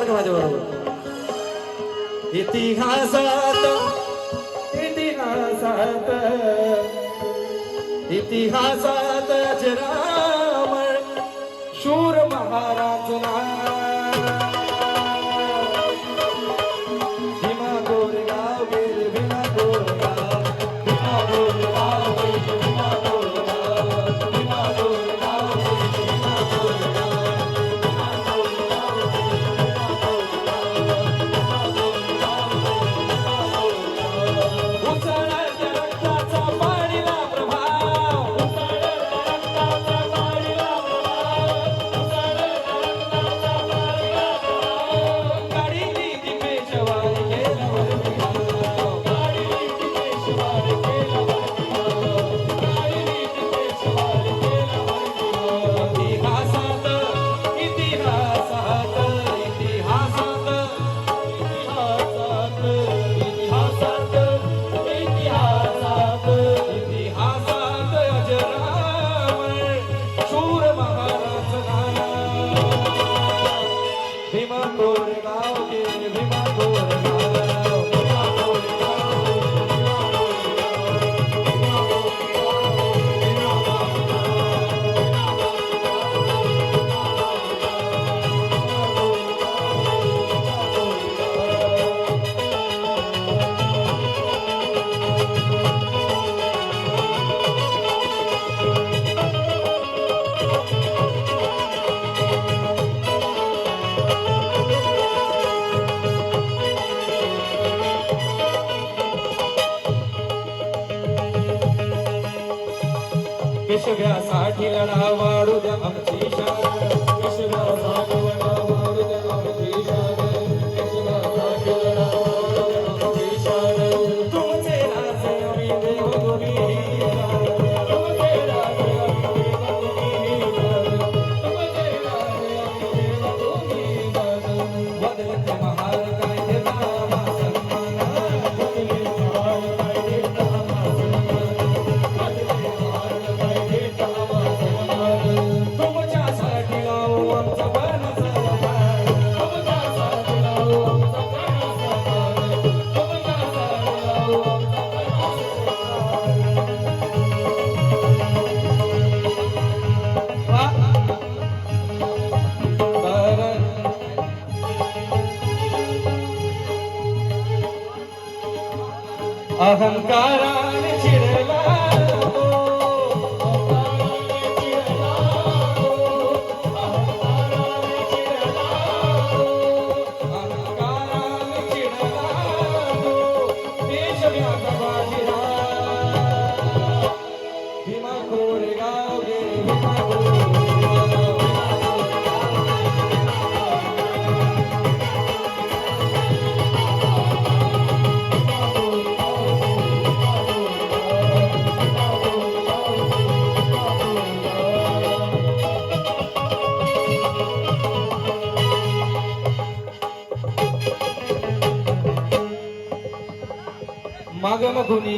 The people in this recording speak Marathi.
का माझ्या बरोबर? इतिहासात इतिहासात इतिहासात अजरामर शूर महाराज भीमा कोरेगाव गेले भीमा कोरेगाव भीमा कोरेगाव गेले भीमा कोरेगाव भीमा कोरेगाव गेले भीमा कोरेगाव भीमा कोरेगाव उसळल्या रक्ताचा पाडीला प्रभाव उसळल्या रक्ताचा पाडीला प्रभाव उसळल्या रक्ताचा पाडीला प्रभाव काढीली ती पेशवाई केला वरती भाव काढीली ती पेशवाई केला वरती भाव काढीली ती पेशवाई केला वरती भाव इतिहासात इतिहासात इतिहासात इतिहासात इतिहासात इतिहासात इतिहासात अजरामर शूर महाराज भीमा कोरेगाव गेले भीमा कोरेगाव भीमा कोरेगाव पेशव्यासाठी लढा वाढू द्या आमची शान पेशव्यासाठी लढा वाढू द्या आमची शान पेशव्यासाठी लढा वाढू द्या आमची शान तुमचे राजे आम्ही देव तुम्ही तुमचे राजे आम्ही देव तुम्ही तुमचे राजे आम्ही देव तुम्ही बदलते महार कायदे नामा सन्मान बदलते महार कायदे नामा तुमच्यासाठी लावू आमचा बनस मान तुमच्यासाठी लावू आमचा बनस मान तुमच्यासाठी लावू आमचा अहंकाराने चिडला भीमा कोरेगाव गेले भीमा मागन गुणी